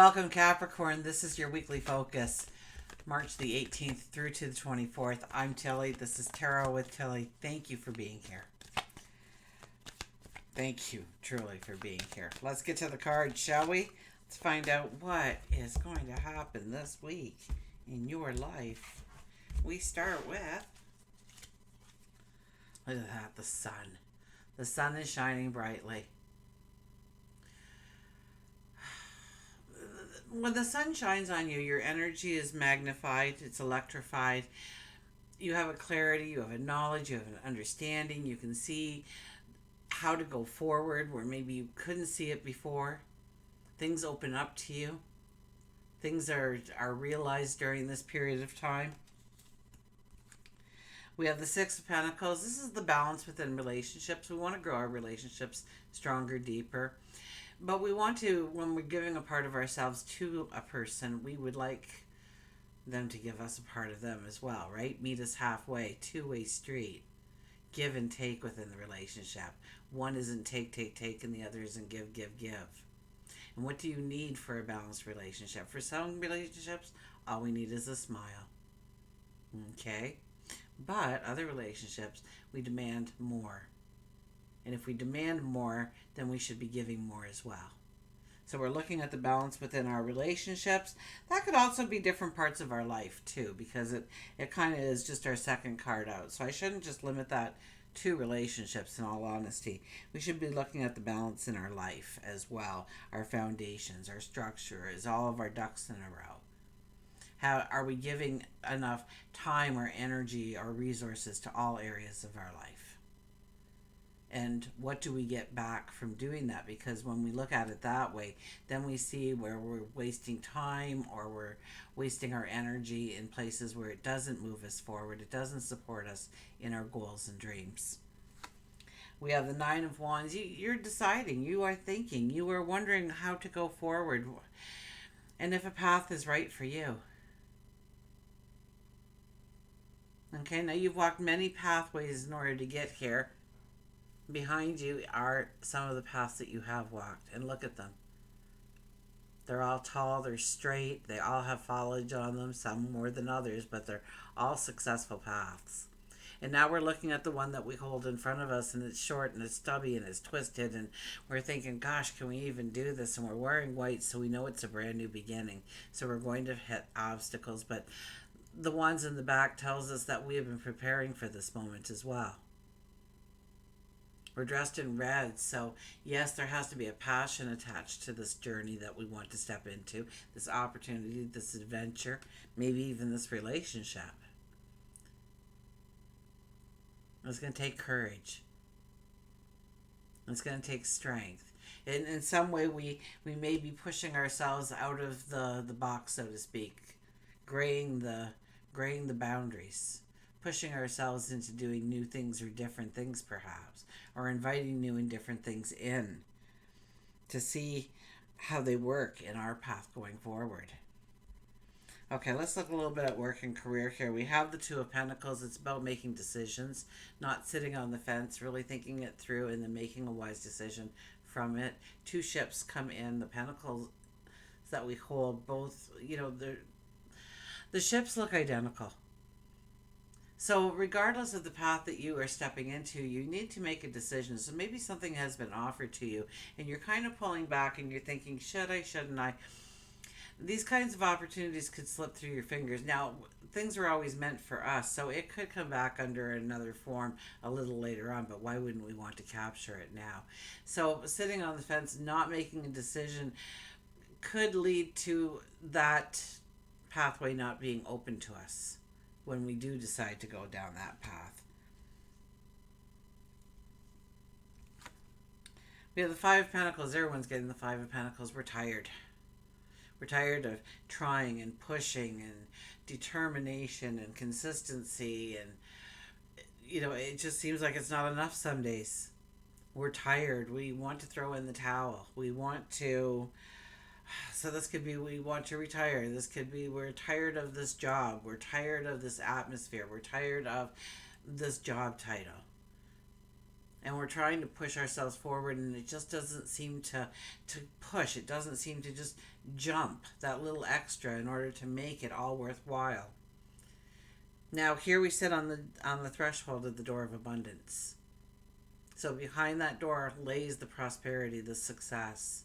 Welcome, Capricorn. This is your weekly focus, March the 18th through to the 24th. I'm Tilly. This is Tarot with Tilly. Thank you for being here. Thank you, truly, for being here. Let's get to the cards, shall we? Let's find out what is going to happen this week in your life. We start with, look at that, the sun. The sun is shining brightly. When the sun shines on you, your energy is magnified, it's electrified. You have a clarity, you have a knowledge, you have an understanding. You can see how to go forward where maybe you couldn't see it before. Things open up to you. Things are realized during this period of time. We have the Six of Pentacles. This is the balance within relationships. We want to grow our relationships stronger, deeper. But we want to, when we're giving a part of ourselves to a person, we would like them to give us a part of them as well, right? Meet us halfway, two-way street. Give and take within the relationship. One isn't take, and the other isn't give. And what do you need for a balanced relationship? For some relationships, all we need is a smile. Okay? But other relationships, we demand more. And if we demand more, then we should be giving more as well. So we're looking at the balance within our relationships. That could also be different parts of our life too, because it kind of is just our second card out. So I shouldn't just limit that to relationships, in all honesty. We should be looking at the balance in our life as well. Our foundations, our structure, is all of our ducks in a row. How are we giving enough time or energy or resources to all areas of our life? And what do we get back from doing that? Because when we look at it that way, then we see where we're wasting time or we're wasting our energy in places where it doesn't move us forward. It doesn't support us in our goals and dreams. We have the Nine of Wands. You're deciding. You are thinking. You are wondering how to go forward and if a path is right for you. Okay, now you've walked many pathways in order to get here. Behind you are some of the paths that you have walked, and look at them. They're all tall, they're straight, they all have foliage on them, some more than others, but they're all successful paths. And now we're looking at the one that we hold in front of us, and it's short and it's stubby and it's twisted, and we're thinking, gosh, can we even do this? And we're wearing white, so we know it's a brand new beginning. So we're going to hit obstacles, but the ones in the back tells us that we have been preparing for this moment as well. We're dressed in red, so yes, there has to be a passion attached to this journey that we want to step into, this opportunity, this adventure, maybe even this relationship. It's going to take courage. It's going to take strength. In some way, we may be pushing ourselves out of the box, so to speak, graying the boundaries. Pushing ourselves into doing new things or different things perhaps, or inviting new and different things in to see how they work in our path going forward. Okay, let's look a little bit at work and career here. We have the Two of Pentacles. It's about making decisions, not sitting on the fence, really thinking it through and then making a wise decision from it. Two ships come in. The pentacles that we hold, both, the ships look identical. So regardless of the path that you are stepping into, you need to make a decision. So maybe something has been offered to you and you're kind of pulling back and you're thinking, should I, shouldn't I? These kinds of opportunities could slip through your fingers. Now, things are always meant for us, so it could come back under another form a little later on, but why wouldn't we want to capture it now? So sitting on the fence, not making a decision could lead to that pathway not being open to us when we do decide to go down that path. We have the Five of Pentacles. Everyone's getting the Five of Pentacles. We're tired. We're tired of trying and pushing and determination and consistency, and it just seems like it's not enough some days. We're tired. We want to throw in the towel. So this could be we want to retire. This could be we're tired of this job. We're tired of this atmosphere. We're tired of this job title. and we're trying to push ourselves forward, and it just doesn't seem to push. It doesn't seem to just jump that little extra in order to make it all worthwhile. Now here we sit on the threshold of the door of abundance. So behind that door lays the prosperity, the success.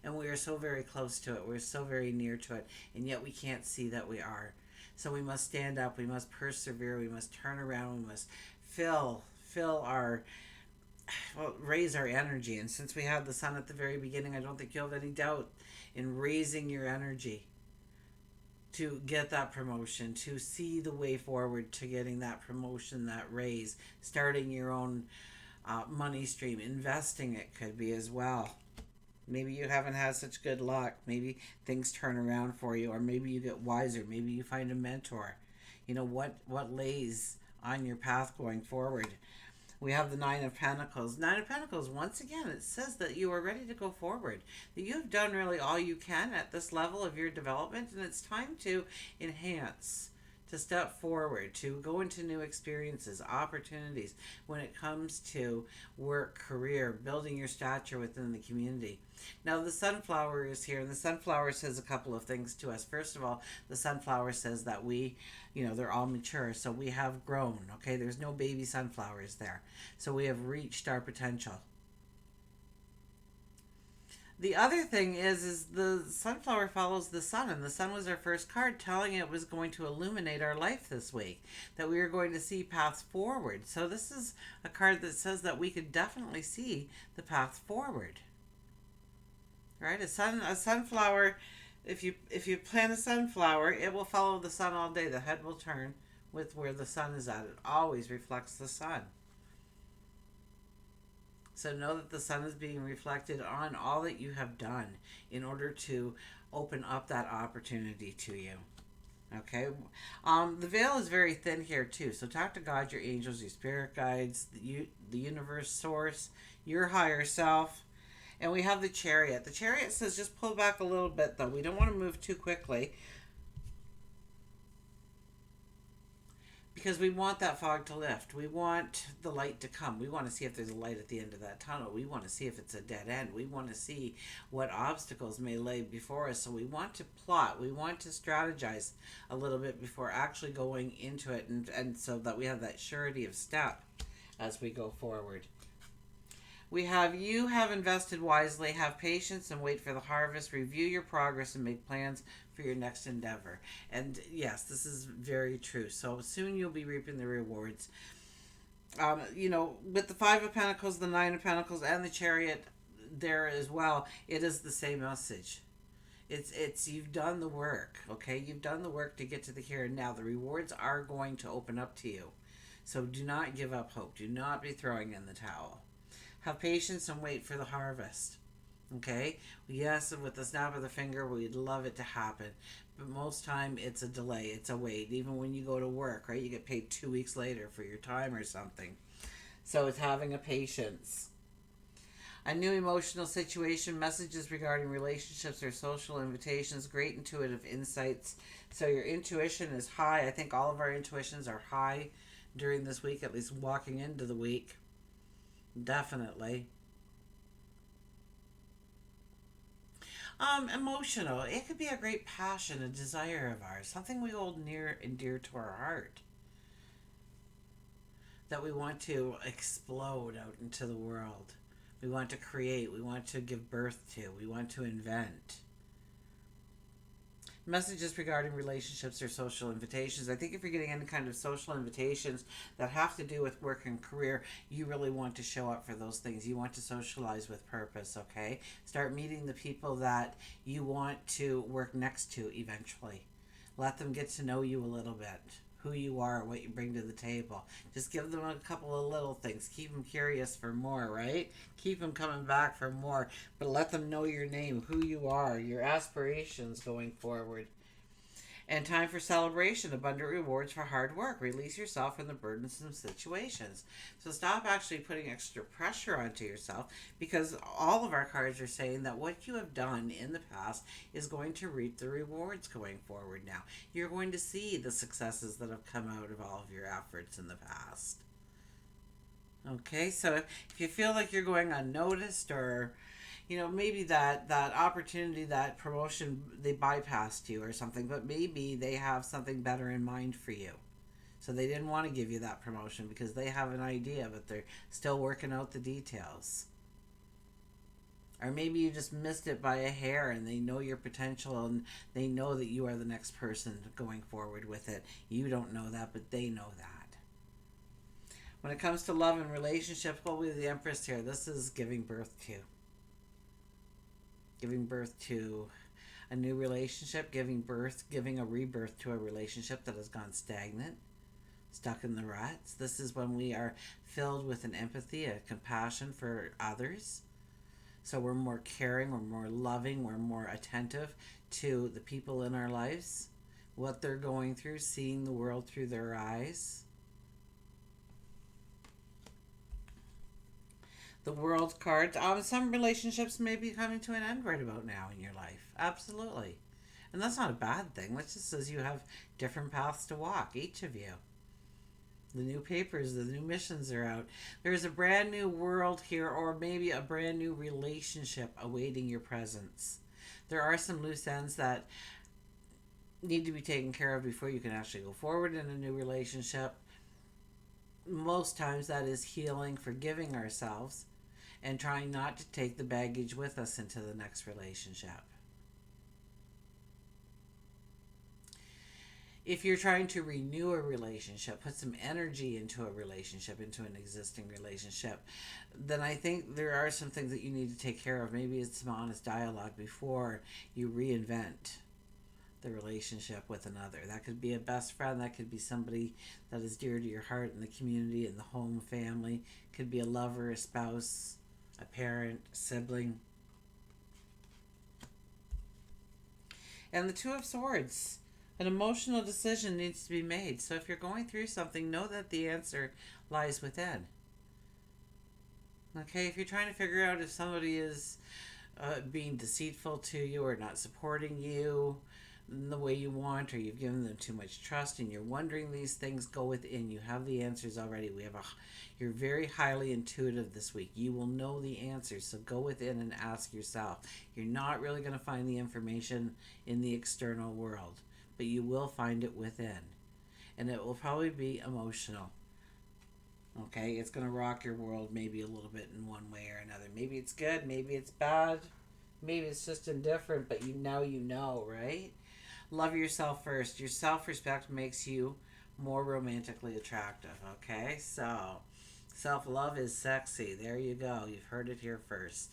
And we are so very close to it. We're so very near to it. And yet we can't see that we are. So we must stand up. We must persevere. We must turn around. We must fill our, well, raise our energy. And since we had the sun at the very beginning, I don't think you'll have any doubt in raising your energy to get that promotion, to see the way forward to getting that promotion, that raise, starting your own money stream, investing it could be as well. Maybe you haven't had such good luck. Maybe things turn around for you, or maybe you get wiser. Maybe you find a mentor. You know what lays on your path going forward. We have the Nine of Pentacles. Nine of Pentacles, once again, it says that you are ready to go forward. That you have done really all you can at this level of your development, and it's time to enhance, to step forward, to go into new experiences, opportunities when it comes to work, career, building your stature within the community. Now, the sunflower is here, and the sunflower says a couple of things to us. First of all, the sunflower says that we, they're all mature, so we have grown, okay? There's no baby sunflowers there. So we have reached our potential. The other thing is the sunflower follows the sun, and the sun was our first card telling it was going to illuminate our life this week, that we are going to see paths forward. So this is a card that says that we could definitely see the path forward. Right? A sunflower, if you plant a sunflower, it will follow the sun all day. The head will turn with where the sun is at. It always reflects the sun. So know that the sun is being reflected on all that you have done in order to open up that opportunity to you. Okay? The veil is very thin here too. So talk to God, your angels, your spirit guides, the universe source, your higher self. And we have the Chariot. The Chariot says just pull back a little bit though. We don't want to move too quickly, because we want that fog to lift. We want the light to come. We want to see if there's a light at the end of that tunnel. We want to see if it's a dead end. We want to see what obstacles may lay before us. So we want to plot. We want to strategize a little bit before actually going into it, and so that we have that surety of step as we go forward. We have, you have invested wisely, have patience and wait for the harvest, review your progress and make plans for your next endeavor. And yes, this is very true. So soon you'll be reaping the rewards. With the Five of Pentacles, the Nine of Pentacles, and the Chariot there as well, it is the same message. It's you've done the work, okay? You've done the work to get to the here and now. The rewards are going to open up to you. So do not give up hope. Do not be throwing in the towel. Have patience and wait for the harvest. Okay? Yes, with the snap of the finger, we'd love it to happen. But most time, it's a delay. It's a wait. Even when you go to work, right? You get paid 2 weeks later for your time or something. So it's having a patience. A new emotional situation, messages regarding relationships or social invitations, great intuitive insights. So your intuition is high. I think all of our intuitions are high during this week, at least walking into the week. Definitely. Emotional. It could be a great passion, a desire of ours, something we hold near and dear to our heart, that we want to explode out into the world. We want to create. We want to give birth to. We want to invent. Messages regarding relationships or social invitations. I think if you're getting any kind of social invitations that have to do with work and career, you really want to show up for those things. You want to socialize with purpose, okay? Start meeting the people that you want to work next to eventually. Let them get to know you a little bit, who you are, what you bring to the table. Just give them a couple of little things. Keep them curious for more, right? Keep them coming back for more. But let them know your name, who you are, your aspirations going forward. And time for celebration, abundant rewards for hard work. Release yourself from the burdensome situations. So stop actually putting extra pressure onto yourself, because all of our cards are saying that what you have done in the past is going to reap the rewards going forward now. You're going to see the successes that have come out of all of your efforts in the past. Okay, so if you feel like you're going unnoticed, or maybe that opportunity, that promotion, they bypassed you or something, but maybe they have something better in mind for you. So they didn't want to give you that promotion because they have an idea, but they're still working out the details. Or maybe you just missed it by a hair and they know your potential and they know that you are the next person going forward with it. You don't know that, but they know that. When it comes to love and relationships, well, with the Empress here, this is giving birth to. Giving birth to a new relationship, giving a rebirth to a relationship that has gone stagnant, stuck in the ruts. This is when we are filled with an empathy, a compassion for others. So we're more caring, we're more loving, we're more attentive to the people in our lives, what they're going through, seeing the world through their eyes. The World card. Some relationships may be coming to an end right about now in your life. Absolutely. And that's not a bad thing. That just says you have different paths to walk, each of you. The new papers, the new missions are out. There's a brand new world here, or maybe a brand new relationship awaiting your presence. There are some loose ends that need to be taken care of before you can actually go forward in a new relationship. Most times that is healing, forgiving ourselves, and trying not to take the baggage with us into the next relationship. If you're trying to renew a relationship, put some energy into a relationship, into an existing relationship, then I think there are some things that you need to take care of. Maybe it's some honest dialogue before you reinvent the relationship with another. That could be a best friend, that could be somebody that is dear to your heart in the community, in the home, family. It could be a lover, a spouse, a parent, a sibling. And the Two of Swords. An emotional decision needs to be made. So if you're going through something, know that the answer lies within. Okay, if you're trying to figure out if somebody is being deceitful to you or not supporting you in the way you want, or you've given them too much trust and you're wondering these things, go within. You have the answers already. You're very highly intuitive this week. You will know the answers, so go within and ask yourself. You're not really going to find the information in the external world, but you will find it within. And it will probably be emotional. Okay, it's going to rock your world maybe a little bit in one way or another. Maybe it's good, maybe it's bad, maybe it's just indifferent, but you know, right? Love yourself first. Your self-respect makes you more romantically attractive, okay? So, self-love is sexy. There you go. You've heard it here first.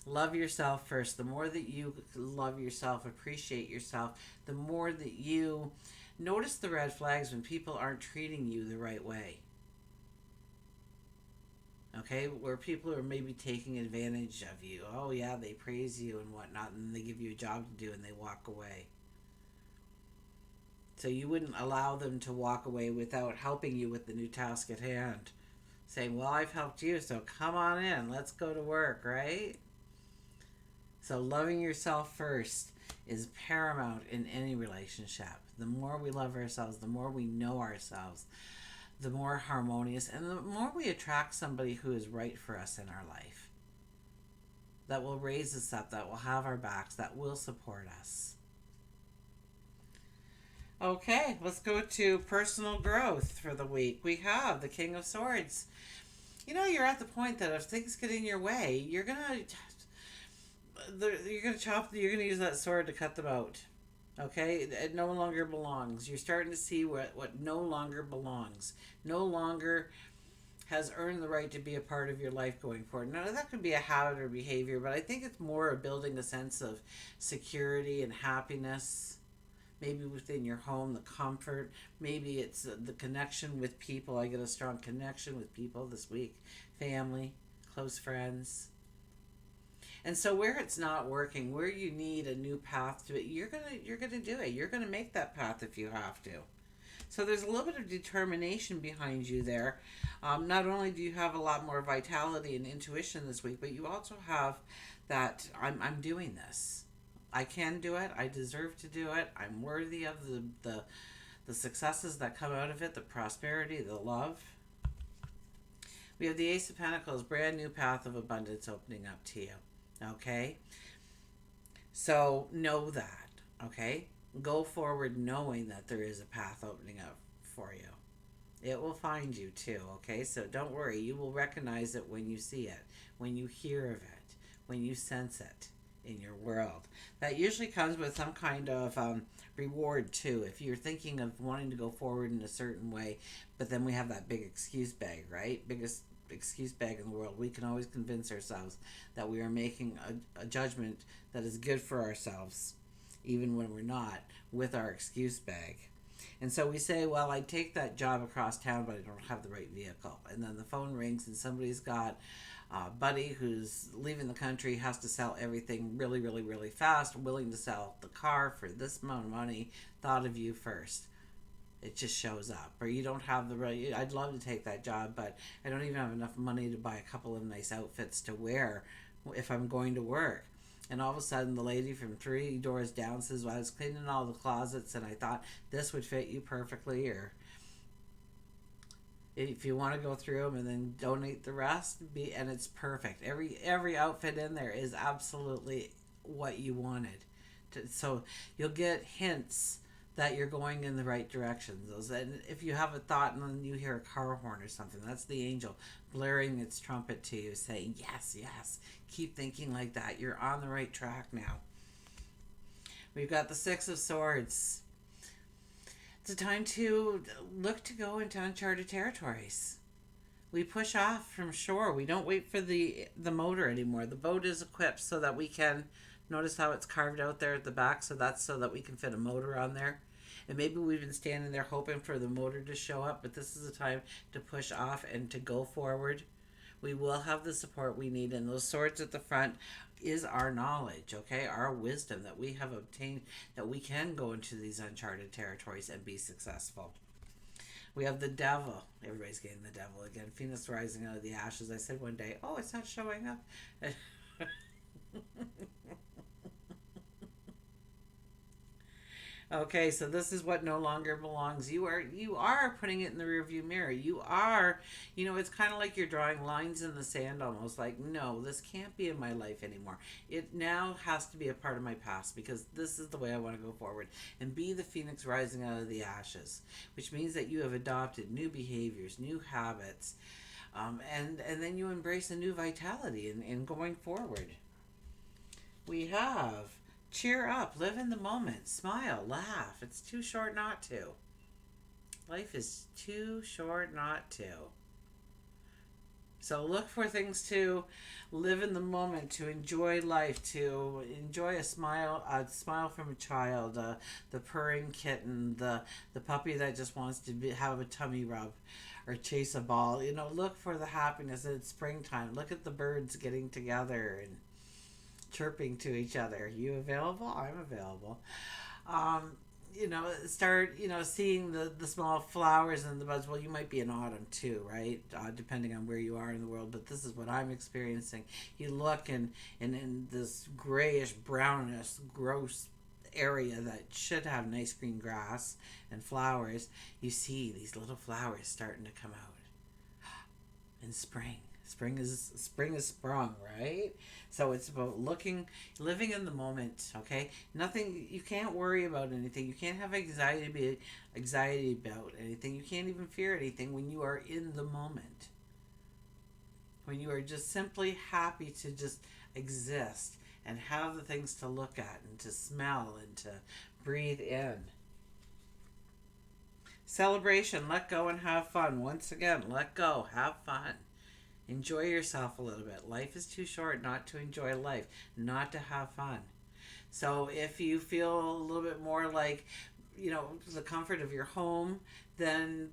Love yourself first. The more that you love yourself, appreciate yourself, the more that you notice the red flags when people aren't treating you the right way. Okay, where people are maybe taking advantage of you. Oh yeah, they praise you and whatnot, and they give you a job to do and they walk away. So you wouldn't allow them to walk away without helping you with the new task at hand. Saying, well, I've helped you, so come on in, let's go to work, right? So loving yourself first is paramount in any relationship. The more we love ourselves, the more we know ourselves, the more harmonious, and the more we attract somebody who is right for us in our life. That will raise us up, that will have our backs, that will support us. Okay, let's go to personal growth for the week. We have the King of Swords. You're at the point that if things get in your way, you're gonna use that sword to cut them out. Okay, it no longer belongs. You're starting to see what no longer belongs, no longer has earned the right to be a part of your life going forward. Now that could be a habit or behavior, but I think it's more of building a sense of security and happiness. Maybe within your home, the comfort. Maybe it's the connection with people. I get a strong connection with people this week. Family, close friends. And so where it's not working, where you need a new path to it, you're gonna do it. You're gonna make that path if you have to. So there's a little bit of determination behind you there. Not only do you have a lot more vitality and intuition this week, but you also have that I'm doing this. I can do it. I deserve to do it. I'm worthy of the successes that come out of it, the prosperity, the love. We have the Ace of Pentacles, brand new path of abundance opening up to you. Okay? So know that. Okay? Go forward knowing that there is a path opening up for you. It will find you too, okay? So don't worry. You will recognize it when you see it, when you hear of it, when you sense it in your world. That usually comes with some kind of reward too. If you're thinking of wanting to go forward in a certain way, but then we have that big excuse bag, right? Biggest excuse bag in the world. We can always convince ourselves that we are making a judgment that is good for ourselves, even when we're not, with our excuse bag. And so we say, well, I'd take that job across town, but I don't have the right vehicle. And then the phone rings and somebody's got a buddy who's leaving the country, has to sell everything really, really, really fast, willing to sell the car for this amount of money, thought of you first. It just shows up. Or you don't have the right, I'd love to take that job, but I don't even have enough money to buy a couple of nice outfits to wear if I'm going to work. And all of a sudden, the lady from 3 doors down says, well, I was cleaning all the closets and I thought this would fit you perfectly. Or if you want to go through them and then donate the rest, and it's perfect. Every outfit in there is absolutely what you wanted. So you'll get hints that you're going in the right direction. And if you have a thought and then you hear a car horn or something, that's the angel blaring its trumpet to you, saying, yes, yes, keep thinking like that. You're on the right track now. We've got the Six of Swords. It's a time to look to go into uncharted territories. We push off from shore. We don't wait for the motor anymore. The boat is equipped so that we can, notice how it's carved out there at the back, so that's so that we can fit a motor on there. And maybe we've been standing there hoping for the motor to show up, but this is a time to push off and to go forward. We will have the support we need, and those swords at the front is our knowledge, okay? Our wisdom that we have obtained, that we can go into these uncharted territories and be successful. We have the devil. Everybody's getting the devil again. Phoenix rising out of the ashes. I said one day, oh, it's not showing up. Okay, so this is what no longer belongs. You are putting it in the rearview mirror. You are, it's kind of like you're drawing lines in the sand almost, like, no, this can't be in my life anymore. It now has to be a part of my past because this is the way I want to go forward and be the phoenix rising out of the ashes, which means that you have adopted new behaviors, new habits, and then you embrace a new vitality in going forward. We have cheer up, live in the moment, smile, laugh. It's too short not to. Life is too short not to. So look for things to live in the moment, to enjoy life, to enjoy a smile from a child, the purring kitten, the puppy that just wants to have a tummy rub or chase a ball. Look for the happiness. It's springtime. Look at the birds getting together and chirping to each other. You available? I'm available. Start, seeing the small flowers and the buds. Well, you might be in autumn too, right? Depending on where you are in the world, but this is what I'm experiencing. You look and in this grayish, brownish, gross area that should have nice green grass and flowers, you see these little flowers starting to come out in spring. Spring is sprung, right? So it's about living in the moment, okay? Nothing, you can't worry about anything. You can't have anxiety about anything. You can't even fear anything when you are in the moment. When you are just simply happy to just exist and have the things to look at and to smell and to breathe in. Celebration, let go and have fun. Once again, let go, have fun. Enjoy yourself a little bit. Life is too short not to enjoy life, not to have fun. So if you feel a little bit more like, the comfort of your home, then,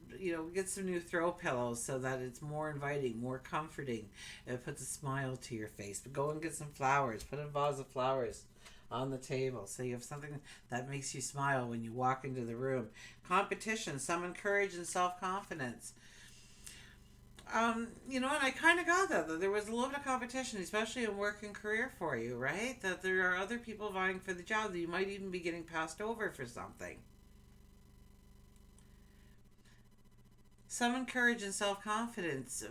get some new throw pillows so that it's more inviting, more comforting. It puts a smile to your face. But go and get some flowers. Put a vase of flowers on the table so you have something that makes you smile when you walk into the room. Competition, summon courage and self-confidence. And I kind of got that there was a little bit of competition, especially in work and career for you, right? That there are other people vying for the job, that you might even be getting passed over for something. Summon courage and self-confidence.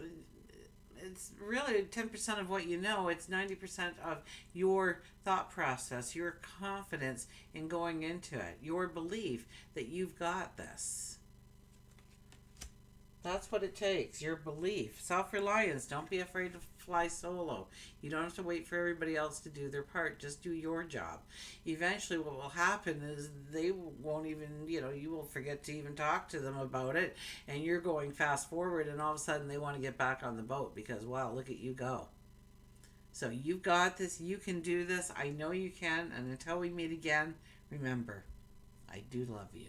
it's really 10% of what you know. It's 90% of your thought process, your confidence in going into it, your belief that you've got this. That's what it takes, your belief. Self reliance. Don't be afraid to fly solo. You don't have to wait for everybody else to do their part. Just do your job. Eventually, what will happen is they won't even, you will forget to even talk to them about it. And you're going fast forward, and all of a sudden they want to get back on the boat because, wow, look at you go. So you've got this. You can do this. I know you can. And until we meet again, remember, I do love you.